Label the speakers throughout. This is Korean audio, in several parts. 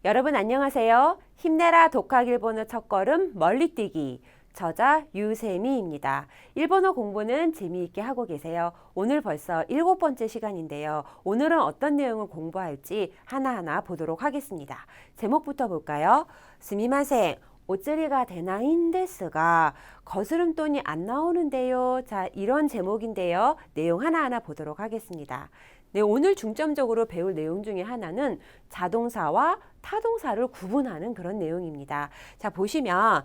Speaker 1: 여러분 안녕하세요. 힘내라 독학 일본어 첫걸음 멀리뛰기 저자 유세미입니다. 일본어 공부는 재미있게 하고 계세요. 오늘 벌써 7번째 시간인데요. 오늘은 어떤 내용을 공부할지 하나하나 보도록 하겠습니다. 제목부터 볼까요? 스미마셍. 오츠리가 되나인데스가 거스름돈이 안 나오는데요. 자, 이런 제목인데요. 내용 하나하나 보도록 하겠습니다. 네, 오늘 중점적으로 배울 내용 중에 하나는 자동사와 타동사를 구분하는 그런 내용입니다. 자, 보시면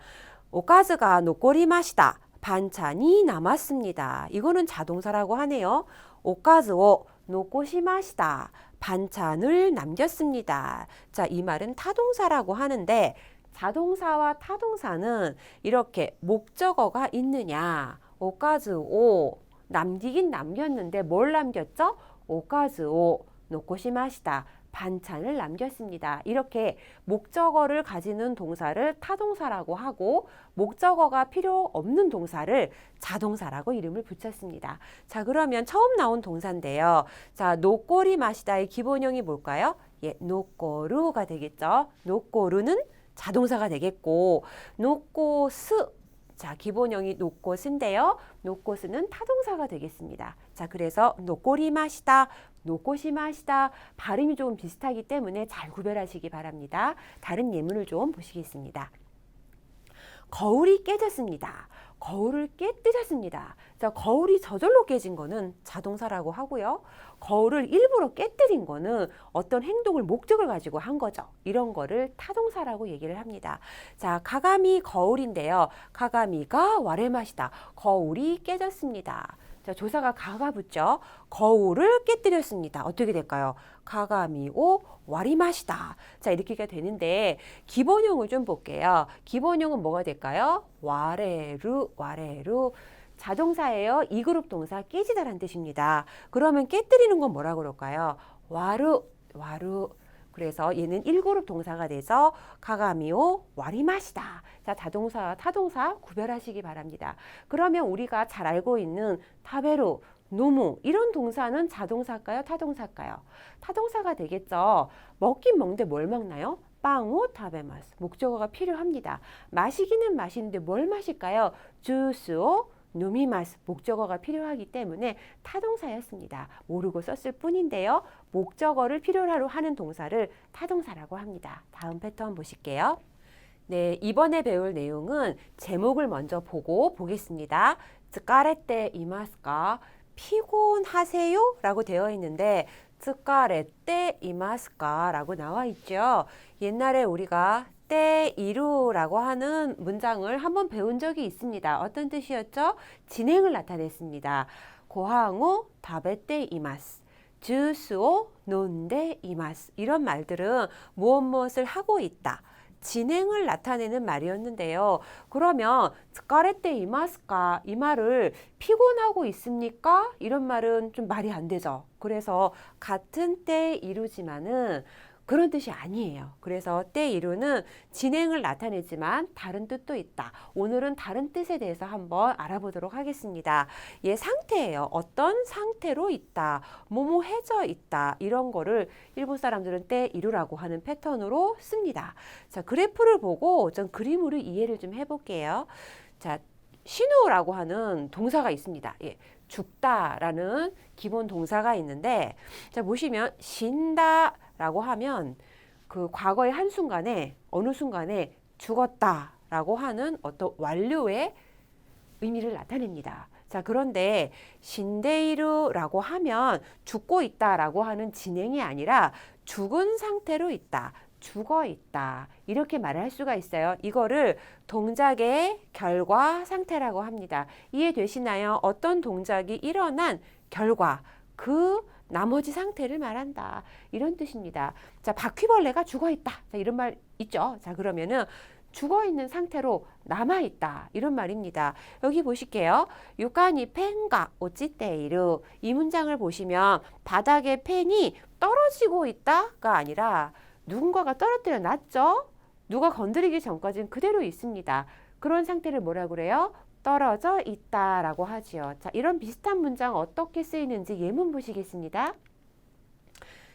Speaker 1: 오카즈가 노꼬리마시다. 반찬이 남았습니다. 이거는 자동사라고 하네요. 오카즈오 노꼬시마시다. 반찬을 남겼습니다. 자, 이 말은 타동사라고 하는데 자동사와 타동사는 이렇게 목적어가 있느냐. 오카즈오 남기긴 남겼는데 뭘 남겼죠? 오카즈오 노코시마시다. 반찬을 남겼습니다. 이렇게 목적어를 가지는 동사를 타동사라고 하고 목적어가 필요 없는 동사를 자동사라고 이름을 붙였습니다. 자, 그러면 처음 나온 동사인데요. 자, 노꼬리 마시다의 기본형이 뭘까요? 예, 노꼬루가 되겠죠. 노꼬루는 자동사가 되겠고 노꼬스 자, 기본형이 노꼬스인데요. 노꼬스는 타동사가 되겠습니다. 자, 그래서 노꼬리마시다, 노꼬시마시다 발음이 조금 비슷하기 때문에 잘 구별하시기 바랍니다. 다른 예문을 좀 보시겠습니다. 거울이 깨졌습니다. 거울을 깨뜨렸습니다. 자, 거울이 저절로 깨진 거는 자동사라고 하고요. 거울을 일부러 깨뜨린 거는 어떤 행동을 목적을 가지고 한 거죠. 이런 거를 타동사라고 얘기를 합니다. 자, 가가미 거울인데요. 가가미가 와레마시다. 거울이 깨졌습니다. 자, 조사가 가가 붙죠. 거울을 깨뜨렸습니다. 어떻게 될까요? 가가미오 와리마시다. 자, 이렇게가 되는데 기본형을 좀 볼게요. 기본형은 뭐가 될까요? 와레루, 와레루. 자동사예요. 2그룹 동사 깨지다란 뜻입니다. 그러면 깨뜨리는 건 뭐라 그럴까요? 와루, 와루. 그래서 얘는 1그룹 동사가 돼서 가가미오 와리마시다. 자, 자동사와 타동사 구별하시기 바랍니다. 그러면 우리가 잘 알고 있는 타베루, 노무 이런 동사는 자동사일까요? 타동사일까요? 타동사가 되겠죠. 먹긴 먹는데 뭘 먹나요? 빵오 타베마스. 목적어가 필요합니다. 마시기는 마시는데 뭘 마실까요? 주스오 누미마스. 목적어가 필요하기 때문에 타동사였습니다. 모르고 썼을 뿐인데요. 목적어를 필요로 하는 동사를 타동사라고 합니다. 다음 패턴 보실게요. 네, 이번에 배울 내용은 제목을 먼저 보고 보겠습니다. 츠카레떼 이마스까? 피곤하세요? 라고 되어 있는데 츠카레떼 이마스까? 라고 나와 있죠. 옛날에 우리가 때 이루라고 하는 문장을 한번 배운 적이 있습니다. 어떤 뜻이었죠? 진행을 나타냈습니다. 고항오 다베떼 이마스. 주스오 논데 이마스. 이런 말들은 무엇을 하고 있다. 진행을 나타내는 말이었는데요. 그러면 스카레떼 이마스까? 이 말을 피곤하고 있습니까? 이런 말은 좀 말이 안 되죠. 그래서 같은 때 이루지만은 그런 뜻이 아니에요. 그래서 때 이루는 진행을 나타내지만 다른 뜻도 있다. 오늘은 다른 뜻에 대해서 한번 알아보도록 하겠습니다. 얘 상태예요. 어떤 상태로 있다. 뭐뭐해져 있다. 이런 거를 일본 사람들은 때 이루라고 하는 패턴으로 씁니다. 자, 그래프를 보고 좀 그림으로 이해를 좀 해볼게요. 자, 신우라고 하는 동사가 있습니다. 예, 죽다라는 기본 동사가 있는데 자, 보시면 신다 라고 하면 그 과거의 한순간에 어느 순간에 죽었다라고 하는 어떤 완료의 의미를 나타냅니다. 자, 그런데 신데이루라고 하면 죽고 있다라고 하는 진행이 아니라 죽은 상태로 있다. 죽어 있다. 이렇게 말을 할 수가 있어요. 이거를 동작의 결과 상태라고 합니다. 이해되시나요? 어떤 동작이 일어난 결과, 그 나머지 상태를 말한다. 이런 뜻입니다. 자, 바퀴벌레가 죽어있다. 자, 이런 말 있죠. 자, 그러면은 죽어있는 상태로 남아있다. 이런 말입니다. 여기 보실게요. 유카니 펜가 오찌테이루. 이 문장을 보시면 바닥에 펜이 떨어지고 있다가 아니라 누군가가 떨어뜨려 놨죠. 누가 건드리기 전까지는 그대로 있습니다. 그런 상태를 뭐라 그래요? 떨어져 있다라고 하지요. 자, 이런 비슷한 문장 어떻게 쓰이는지 예문 보시겠습니다.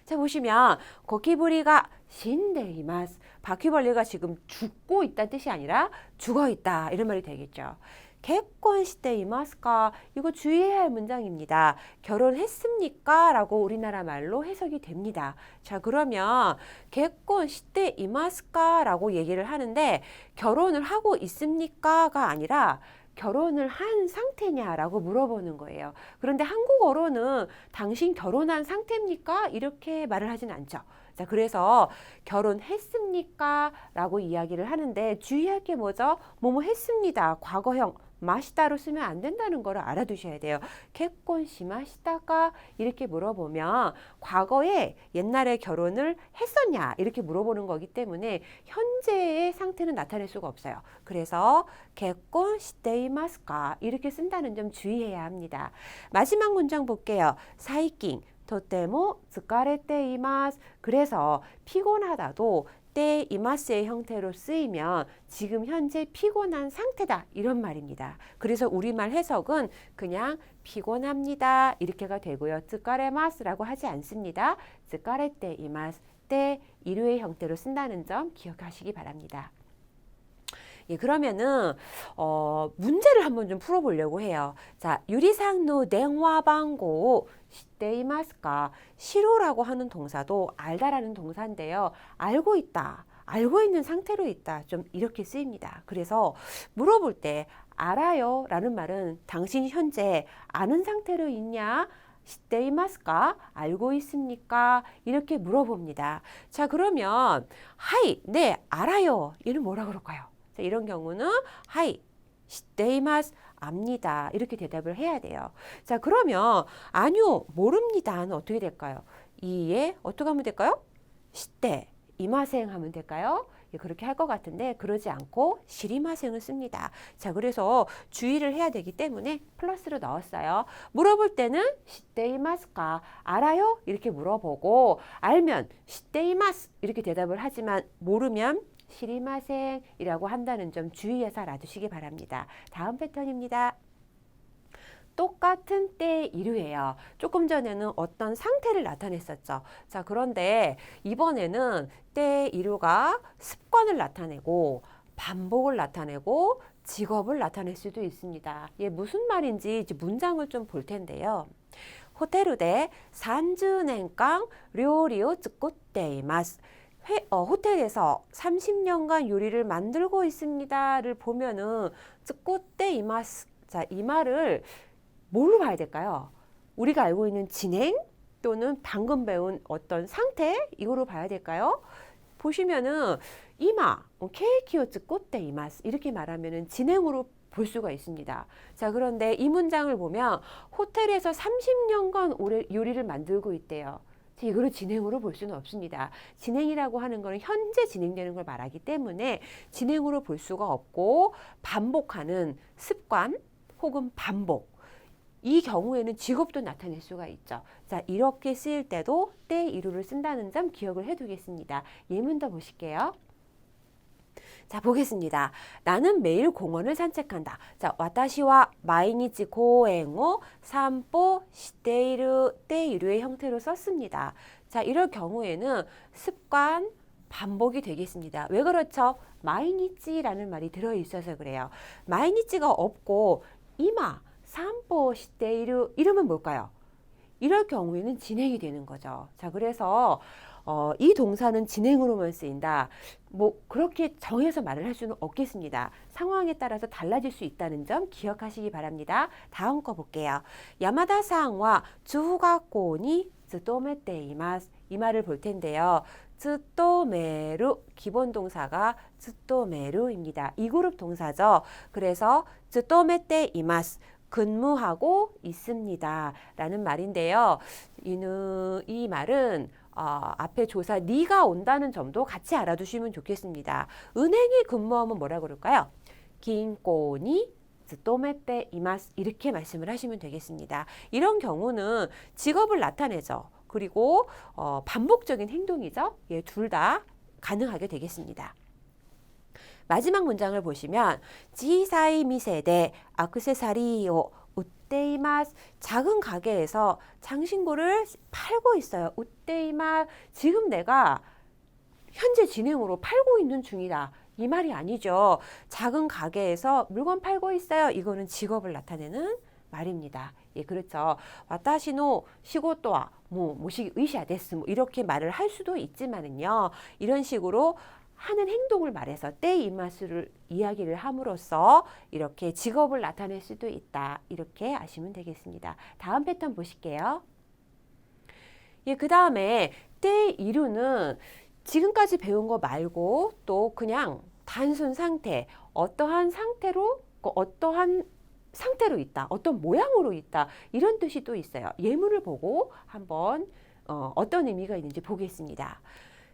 Speaker 1: 자, 보시면 고키부리가 신데이마스. 바퀴벌레가 지금 죽고 있다는 뜻이 아니라 죽어 있다. 이런 말이 되겠죠. 개콘시대이마스까? 이거 주의해야 할 문장입니다. 결혼했습니까? 라고 우리나라 말로 해석이 됩니다. 자, 그러면 개콘시대이마스까? 라고 얘기를 하는데 결혼을 하고 있습니까?가 아니라 결혼을 한 상태냐라고 물어보는 거예요. 그런데 한국어로는 당신 결혼한 상태입니까? 이렇게 말을 하진 않죠. 자, 그래서 결혼했습니까? 라고 이야기를 하는데 주의할 게 뭐죠? 뭐뭐 했습니다. 과거형. 마시다로 쓰면 안 된다는 걸 알아두셔야 돼요. 개콘시 마시다가 이렇게 물어보면 과거에 옛날에 결혼을 했었냐 이렇게 물어보는 거기 때문에 현재의 상태는 나타낼 수가 없어요. 그래서 개콘시데이마스까 이렇게 쓴다는 점 주의해야 합니다. 마지막 문장 볼게요. 사이킹 토테모 스카레테이마스. 그래서 피곤하다도 때 이마스의 형태로 쓰이면 지금 현재 피곤한 상태다 이런 말입니다. 그래서 우리말 해석은 그냥 피곤합니다 이렇게가 되고요. 쯔까레마스라고 하지 않습니다. 쯔까레테 이마스 때 일요의 형태로 쓴다는 점 기억하시기 바랍니다. 예, 그러면은 문제를 한번 좀 풀어보려고 해요. 자, 유리상노 댕화방고 시대이마스까. 시로라고 하는 동사도 알다라는 동사인데요. 알고 있다, 알고 있는 상태로 있다, 좀 이렇게 쓰입니다. 그래서 물어볼 때 알아요 라는 말은 당신이 현재 아는 상태로 있냐? 시대이마스까? 알고 있습니까? 이렇게 물어봅니다. 자, 그러면 하이, 네, 알아요. 얘는 뭐라 그럴까요? 자, 이런 경우는 하이, 시대이마스, 압니다. 이렇게 대답을 해야 돼요. 자, 그러면 아니요, 모릅니다는 어떻게 될까요? 이에 어떻게 하면 될까요? 시대, 이마생 하면 될까요? 예, 그렇게 할 것 같은데 그러지 않고 시리마생을 씁니다. 자, 그래서 주의를 해야 되기 때문에 플러스로 넣었어요. 물어볼 때는 시대이마스까? 알아요? 이렇게 물어보고 알면 시대이마스 이렇게 대답을 하지만 모르면 시리마생이라고 한다는 점 주의해서 알아두시기 바랍니다. 다음 패턴입니다. 똑같은 때 이루예요. 조금 전에는 어떤 상태를 나타냈었죠. 자, 그런데 이번에는 때 이루가 습관을 나타내고 반복을 나타내고 직업을 나타낼 수도 있습니다. 이게 무슨 말인지 이제 문장을 좀 볼 텐데요. 호텔で 30年間 料理を 作っています. 호텔에서 30년간 요리를 만들고 있습니다를 보면은 作っています. 자, 이 말을 뭘로 봐야 될까요? 우리가 알고 있는 진행 또는 방금 배운 어떤 상태 이거로 봐야 될까요? 보시면은 이마 케이키を 作っています 이렇게 말하면은 진행으로 볼 수가 있습니다. 자, 그런데 이 문장을 보면 호텔에서 30년간 요리를 만들고 있대요. 이거를 진행으로 볼 수는 없습니다. 진행이라고 하는 것은 현재 진행되는 걸 말하기 때문에 진행으로 볼 수가 없고 반복하는 습관 혹은 반복 이 경우에는 직업도 나타낼 수가 있죠. 자, 이렇게 쓰일 때도 때 이루를 쓴다는 점 기억을 해두겠습니다. 예문 더 보실게요. 자, 보겠습니다. 나는 매일 공원을 산책한다. 자, 와타시와 마이니치 고행을 산보 시테이르 때 이루의 형태로 썼습니다. 자, 이럴 경우에는 습관, 반복이 되겠습니다. 왜 그렇죠? 마이니치라는 말이 들어있어서 그래요. 마이니치가 없고 이마, 산보 시테이르 이러면 뭘까요? 이럴 경우에는 진행이 되는 거죠. 자, 그래서 이 동사는 진행으로만 쓰인다. 뭐 그렇게 정해서 말을 할 수는 없겠습니다. 상황에 따라서 달라질 수 있다는 점 기억하시기 바랍니다. 다음 거 볼게요. 야마다さんは 중학교に 勤めています. 이 말을 볼 텐데요. 勤める 기본 동사가 勤める입니다. 이 그룹 동사죠. 그래서 勤めています. 근무하고 있습니다. 라는 말인데요. 이 말은 앞에 조사 니가 온다는 점도 같이 알아두시면 좋겠습니다. 은행에 근무하면 뭐라 그럴까요? 긴코니 勤めています 이렇게 말씀을 하시면 되겠습니다. 이런 경우는 직업을 나타내죠. 그리고 반복적인 행동이죠. 예, 둘 다 가능하게 되겠습니다. 마지막 문장을 보시면 小さい店で 액세서리를 우테이마스. 작은 가게에서 장신구를 팔고 있어요. 우테이마스. 지금 내가 현재 진행으로 팔고 있는 중이다. 이 말이 아니죠. 작은 가게에서 물건 팔고 있어요. 이거는 직업을 나타내는 말입니다. 예, 그렇죠. 와타시노 시고토와 모시 의시야 데스 이렇게 말을 할 수도 있지만은요. 이런 식으로 하는 행동을 말해서 떼이마스를 이야기를 함으로써 이렇게 직업을 나타낼 수도 있다. 이렇게 아시면 되겠습니다. 다음 패턴 보실게요. 예, 그 다음에 떼이루는 지금까지 배운 거 말고 또 그냥 단순 상태, 어떠한 상태로 있다, 어떤 모양으로 있다 이런 뜻이 또 있어요. 예문을 보고 한번 어떤 의미가 있는지 보겠습니다.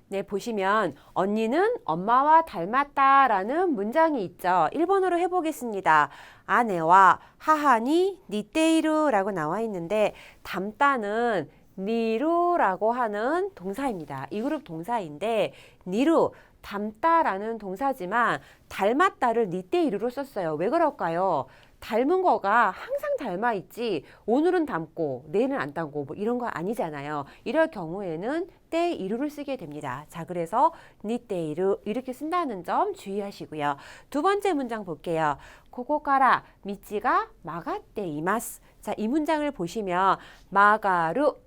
Speaker 1: 네, 보시면 언니는 엄마와 닮았다라는 문장이 있죠. 1번으로 해보겠습니다. 아내와 하하니 니테이루라고 나와 있는데 닮다는 니루라고 하는 동사입니다. 이 그룹 동사인데 니루, 닮다라는 동사지만 닮았다를 니테이루로 썼어요. 왜 그럴까요? 닮은 거가 항상 닮아 있지 오늘은 닮고 내일은 안 닮고 뭐 이런 거 아니잖아요. 이럴 경우에는 떼이루를 쓰게 됩니다. 자, 그래서 니테이루 이렇게 쓴다는 점 주의하시고요. 두 번째 문장 볼게요. 고고카라 미치가 마가떼이마스. 자, 이 문장을 보시면 마가루가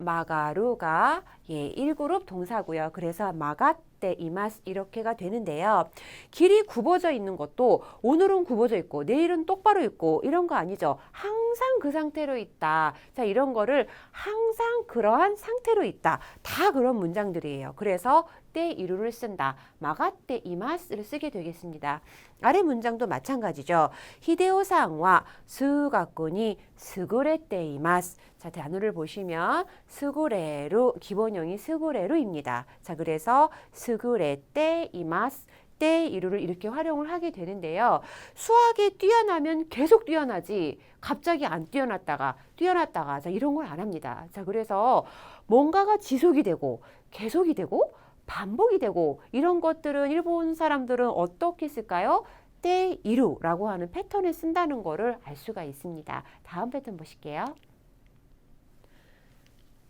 Speaker 1: 1그룹 동사고요. 그래서 마가떼이마스 이렇게가 되는데요. 길이 굽어져 있는 것도 오늘은 굽어져 있고 내일은 똑바로 있고 이런 거 아니죠. 항상 그 상태로 있다. 자, 이런 거를 항상 그러한 상태로 있다. 다 그런 문장들이에요. 그래서 떼이루를 쓴다. 마가떼이마스를 쓰게 되겠습니다. 아래 문장도 마찬가지죠. 히데오상과 스가꾼이 스구레떼이마스. 자, 단어를 보시면 스구레루, 기본형이 스구레루입니다. 자, 그래서 스구레떼이마스. 떼이루를 이렇게 활용을 하게 되는데요. 수학에 뛰어나면 계속 뛰어나지 갑자기 안 뛰어났다가 자, 이런 걸 안 합니다. 자, 그래서 뭔가가 지속이 되고 계속이 되고 반복이 되고 이런 것들은 일본 사람들은 어떻게 쓸까요? 떼이루라고 하는 패턴을 쓴다는 거를 알 수가 있습니다. 다음 패턴 보실게요.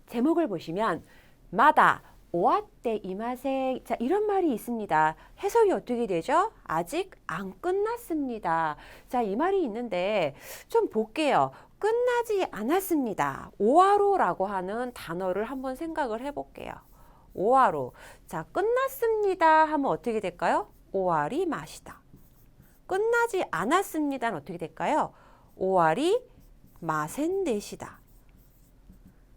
Speaker 1: 제목을 보시면 마다 오아떼 이마생. 자, 이런 말이 있습니다. 해석이 어떻게 되죠? 아직 안 끝났습니다. 자, 이 말이 있는데 좀 볼게요. 끝나지 않았습니다. 오하로라고 하는 단어를 한번 생각을 해볼게요. 오하로. 자, 끝났습니다 하면 어떻게 될까요? 오하리 마시다. 끝나지 않았습니다는 어떻게 될까요? 오하리 마센 데시다.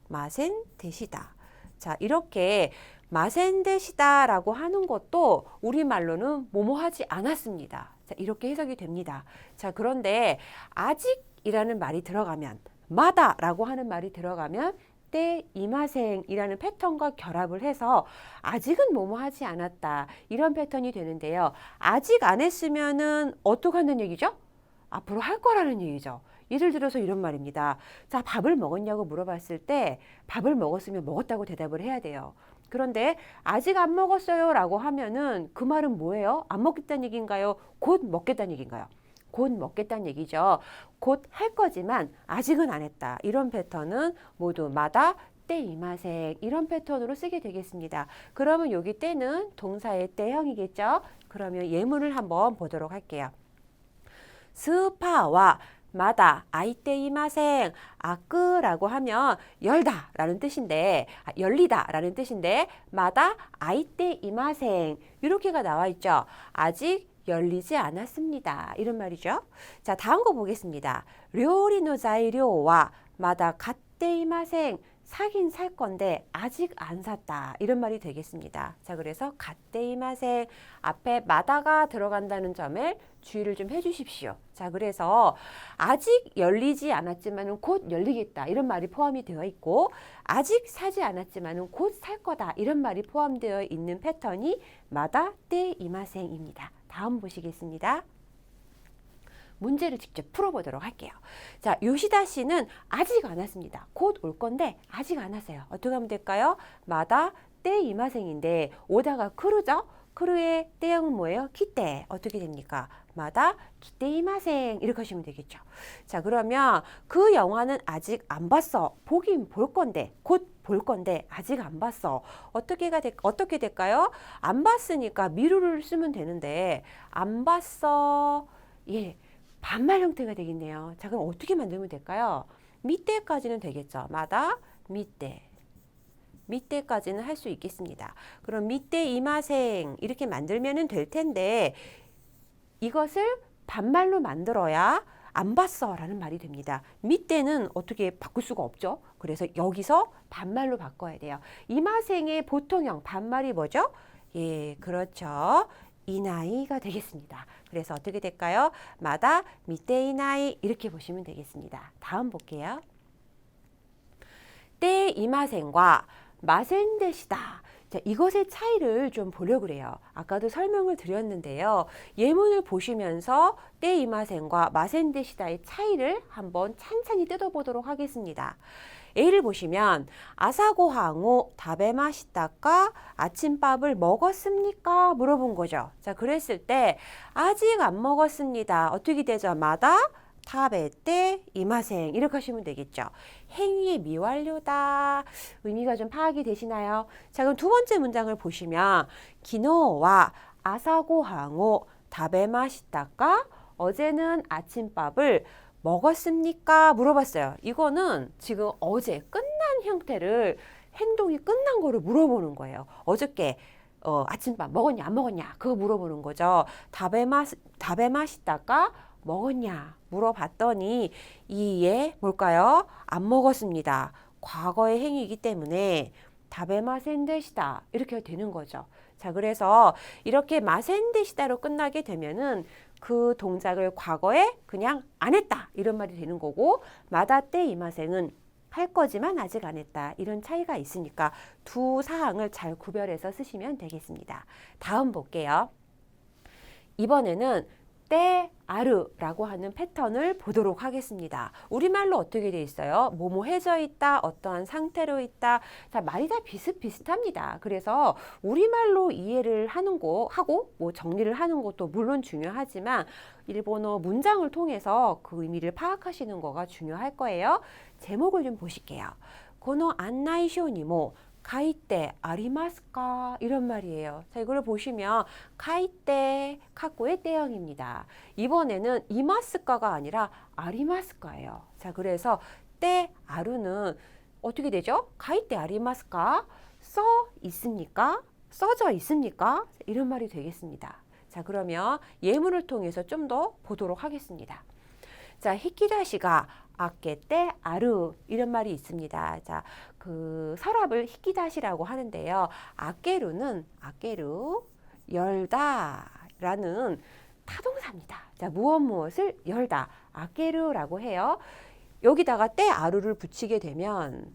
Speaker 1: 마센 데시다. 자, 이렇게 마센 데시다라고 하는 것도 우리말로는 뭐뭐 하지 않았습니다. 자, 이렇게 해석이 됩니다. 자, 그런데 아직이라는 말이 들어가면 마다라고 하는 말이 들어가면 떼이마생이라는 패턴과 결합을 해서 아직은 뭐뭐 하지 않았다. 이런 패턴이 되는데요. 아직 안 했으면은 어떻게 한다는 얘기죠? 앞으로 할 거라는 얘기죠. 예를 들어서 이런 말입니다. 자, 밥을 먹었냐고 물어봤을 때 밥을 먹었으면 먹었다고 대답을 해야 돼요. 그런데 아직 안 먹었어요 라고 하면은 그 말은 뭐예요? 안 먹겠다는 얘기인가요? 곧 먹겠다는 얘기인가요? 곧 먹겠다는 얘기죠. 곧 할 거지만 아직은 안 했다. 이런 패턴은 모두 마다 떼이마생 이런 패턴으로 쓰게 되겠습니다. 그러면 여기 때는 동사의 때형이겠죠. 그러면 예문을 한번 보도록 할게요. 스파와 마다 아이떼이마생. 아끄라고 하면 열다 라는 뜻인데 열리다 라는 뜻인데 마다 아이떼이마생 이렇게가 나와 있죠. 아직 열리지 않았습니다. 이런 말이죠. 자, 다음 거 보겠습니다. 료리노 자이료와 마다 갓떼이마생. 사긴 살 건데 아직 안 샀다. 이런 말이 되겠습니다. 자, 그래서 갓떼이마생 앞에 마다가 들어간다는 점에 주의를 좀 해주십시오. 자, 그래서 아직 열리지 않았지만 곧 열리겠다. 이런 말이 포함이 되어 있고 아직 사지 않았지만 곧 살 거다. 이런 말이 포함되어 있는 패턴이 마다 떼이마생입니다. 다음 보시겠습니다. 문제를 직접 풀어보도록 할게요. 자, 요시다 씨는 아직 안 왔습니다. 곧 올 건데 아직 안 왔어요. 어떻게 하면 될까요? 마다 떼이마생인데 오다가 크루죠? 크루의 때형은 뭐예요? 기때. 어떻게 됩니까? 마다 기때이마생 이렇게 하시면 되겠죠. 자, 그러면 그 영화는 아직 안 봤어. 보긴 볼 건데, 곧 볼 건데 아직 안 봤어. 어떻게 될까요? 안 봤으니까 미루를 쓰면 되는데 안 봤어. 예, 반말 형태가 되겠네요. 자, 그럼 어떻게 만들면 될까요? 밑때까지는 되겠죠. 마다 밑때. 밑때까지는 할 수 있겠습니다. 그럼 밑때 이마생 이렇게 만들면 될 텐데 이것을 반말로 만들어야 안 봤어 라는 말이 됩니다. 밑때는 어떻게 바꿀 수가 없죠. 그래서 여기서 반말로 바꿔야 돼요. 이마생의 보통형 반말이 뭐죠? 예, 그렇죠. 이 나이가 되겠습니다. 그래서 어떻게 될까요? 마다 밑때 이 나이 이렇게 보시면 되겠습니다. 다음 볼게요. 때 이마생과 마센데시다. 자, 이것의 차이를 좀 보려고 그래요. 아까도 설명을 드렸는데요. 예문을 보시면서 때 이마센과 마센데시다의 차이를 한번 찬찬히 뜯어보도록 하겠습니다. A를 보시면 아사고항오 다베마시다까 아침밥을 먹었습니까? 물어본 거죠. 자, 그랬을 때 아직 안 먹었습니다. 어떻게 되죠? 마다 타베때 이마생 이렇게 하시면 되겠죠. 행위의 미완료다. 의미가 좀 파악이 되시나요? 자, 그럼 두 번째 문장을 보시면 기노와 아사고항오 다베마시다까 어제는 아침밥을 먹었습니까? 물어봤어요. 이거는 지금 어제 끝난 형태를 행동이 끝난 거를 물어보는 거예요. 어저께 아침밥 먹었냐 안 먹었냐 그거 물어보는 거죠. 다베마시다까 먹었냐 물어봤더니 이에 뭘까요? 안 먹었습니다. 과거의 행위이기 때문에 다베마센데시다 이렇게 되는 거죠. 자, 그래서 이렇게 마센데시다로 끝나게 되면은 그 동작을 과거에 그냥 안 했다 이런 말이 되는 거고 마다때 이마생은 할 거지만 아직 안 했다 이런 차이가 있으니까 두 사항을 잘 구별해서 쓰시면 되겠습니다. 다음 볼게요. 이번에는 때 아르라고 하는 패턴을 보도록 하겠습니다. 우리말로 어떻게 돼 있어요? 뭐뭐해져 있다, 어떠한 상태로 있다. 자, 말이 다 비슷비슷합니다. 그래서 우리말로 이해를 하는 거 하고 뭐 정리를 하는 것도 물론 중요하지만 일본어 문장을 통해서 그 의미를 파악하시는 거가 중요할 거예요. 제목을 좀 보실게요. 고노 안나이쇼니모 가이때 아리마스까 이런 말이에요. 자, 이걸 보시면 가이때 카코의 때형입니다. 이번에는 이마스까가 아니라 아리마스까예요. 자, 그래서 때 아루는 어떻게 되죠? 가이때 아리마스까 써 있습니까? 써져 있습니까? 이런 말이 되겠습니다. 자, 그러면 예문을 통해서 좀 더 보도록 하겠습니다. 자, 히키다시가 아께 때 아르 이런 말이 있습니다. 자, 그 서랍을 히키다시라고 하는데요. 아케루는 아케루 열다라는 타동사입니다. 자, 무엇을 열다 아케루라고 해요. 여기다가 때 아루를 붙이게 되면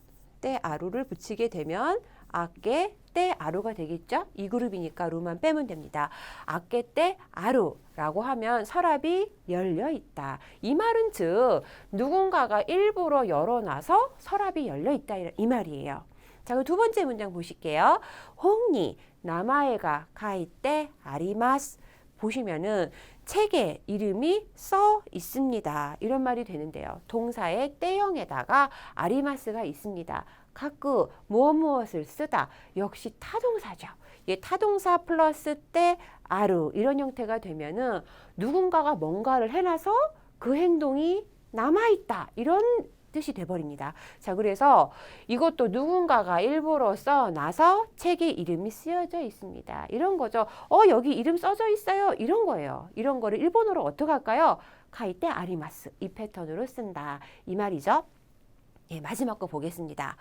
Speaker 1: 아께 때 아루가 되겠죠? 이 그룹이니까 루만 빼면 됩니다. 아께 때 아루라고 하면 서랍이 열려 있다. 이 말은 즉 누군가가 일부러 열어놔서 서랍이 열려 있다 이 말이에요. 자, 그럼 두 번째 문장 보실게요. 홍니 나마에가 가이때 아리마스 보시면은 책에 이름이 써 있습니다. 이런 말이 되는데요. 동사의 때형에다가 아리마스가 있습니다. 가끔 무엇을 쓰다 역시 타동사죠. 예, 타동사 플러스 때 아루 이런 형태가 되면은 누군가가 뭔가를 해놔서 그 행동이 남아있다 이런 뜻이 돼버립니다. 자, 그래서 이것도 누군가가 일부러 써놔서 책에 이름이 쓰여져 있습니다. 이런 거죠. 여기 이름 써져 있어요. 이런 거예요. 이런 거를 일본어로 어떻게 할까요? 가이때 아리마스 이 패턴으로 쓴다 이 말이죠. 예, 마지막 거 보겠습니다.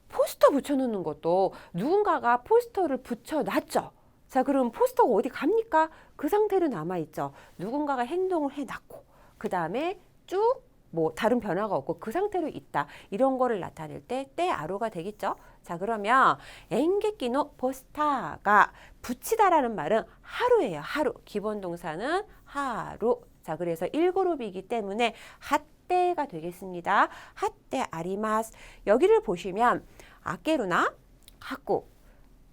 Speaker 1: 포스터 붙여놓는 것도 누군가가 포스터를 붙여놨죠. 자, 그럼 포스터가 어디 갑니까? 그 상태로 남아있죠. 누군가가 행동을 해놨고 그 다음에 쭉 뭐 다른 변화가 없고 그 상태로 있다. 이런 거를 나타낼 때 아로가 되겠죠. 자, 그러면 엔게키노 포스타가 붙이다라는 말은 하루예요. 하루. 기본 동사는 하루. 자, 그래서 1그룹이기 때문에 핫때가 되겠습니다. 핫때 아리마스. 여기를 보시면 아케루나 하쿠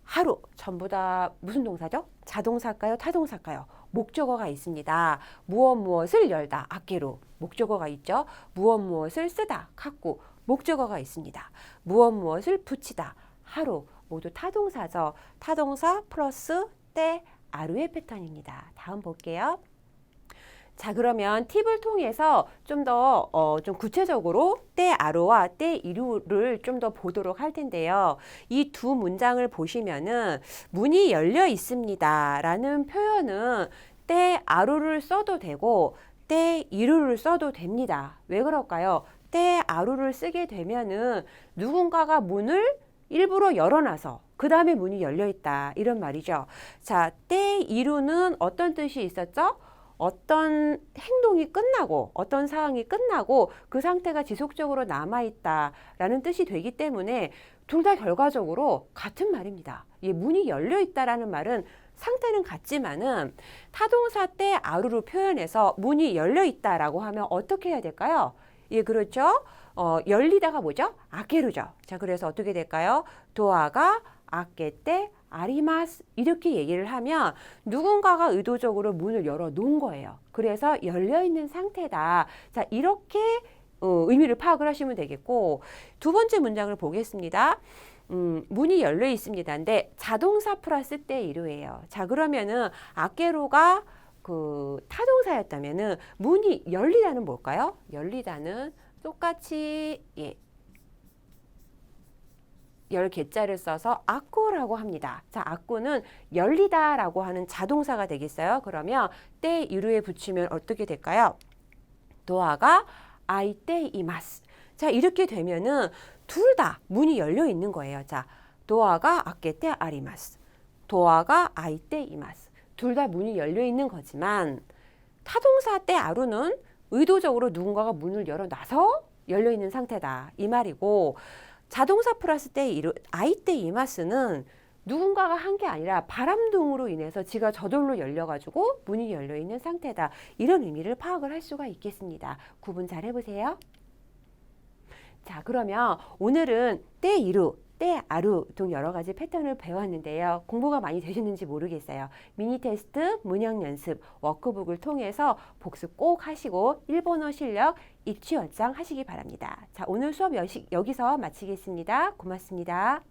Speaker 1: 하루 전부 다 무슨 동사죠? 자동사일까요? 타동사일까요? 목적어가 있습니다. 무엇을 열다 아께로 목적어가 있죠. 무엇을 쓰다 갖고 목적어가 있습니다. 무엇을 붙이다 하루 모두 타동사죠. 타동사 플러스 때 아루의 패턴입니다. 다음 볼게요. 자, 그러면 팁을 통해서 좀 더 좀 구체적으로 때 아루와 때 이루를 좀 더 보도록 할 텐데요. 이 두 문장을 보시면은 문이 열려 있습니다 라는 표현은 때 아루를 써도 되고 때 이루를 써도 됩니다. 왜 그럴까요? 때 아루를 쓰게 되면은 누군가가 문을 일부러 열어놔서 그 다음에 문이 열려 있다 이런 말이죠. 자, 때 이루는 어떤 뜻이 있었죠? 어떤 행동이 끝나고 어떤 상황이 끝나고 그 상태가 지속적으로 남아있다라는 뜻이 되기 때문에 둘 다 결과적으로 같은 말입니다. 이 문이 열려있다라는 말은 상태는 같지만은 타동사 때 아루로 표현해서 문이 열려있다라고 하면 어떻게 해야 될까요? 예, 그렇죠. 열리다가 뭐죠? 아케루죠. 자, 그래서 어떻게 될까요? 도아가 아케 때 아리마스 이렇게 얘기를 하면 누군가가 의도적으로 문을 열어 놓은 거예요. 그래서 열려 있는 상태다. 자, 이렇게 의미를 파악을 하시면 되겠고 두 번째 문장을 보겠습니다. 문이 열려 있습니다인데 자동사 플러스 때 이루예요. 자, 그러면은 아케로가 그 타동사였다면은 문이 열리다는 뭘까요? 열리다는 똑같이 열 개자를 써서 아꾸라고 합니다. 자, 아꾸는 열리다라고 하는 자동사가 되겠어요. 그러면 때 이루에 붙이면 어떻게 될까요? 도아가 아이때 이마스. 자, 이렇게 되면은 둘 다 문이 열려 있는 거예요. 자, 도아가 아케때 아리마스. 도아가 아이때 이마스. 둘 다 문이 열려 있는 거지만 타동사 때 아루는 의도적으로 누군가가 문을 열어놔서 열려 있는 상태다. 이 말이고 자동사 플러스 때 이루 아이 때 이마스는 누군가가 한 게 아니라 바람 등으로 인해서 지가 저절로 열려가지고 문이 열려 있는 상태다. 이런 의미를 파악을 할 수가 있겠습니다. 구분 잘 해보세요. 자, 그러면 오늘은 때 이루, 때 아루 등 여러 가지 패턴을 배웠는데요. 공부가 많이 되셨는지 모르겠어요. 미니 테스트, 문형 연습, 워크북을 통해서 복습 꼭 하시고 일본어 실력 입시 연장 하시기 바랍니다. 자, 오늘 수업 여기서 마치겠습니다. 고맙습니다.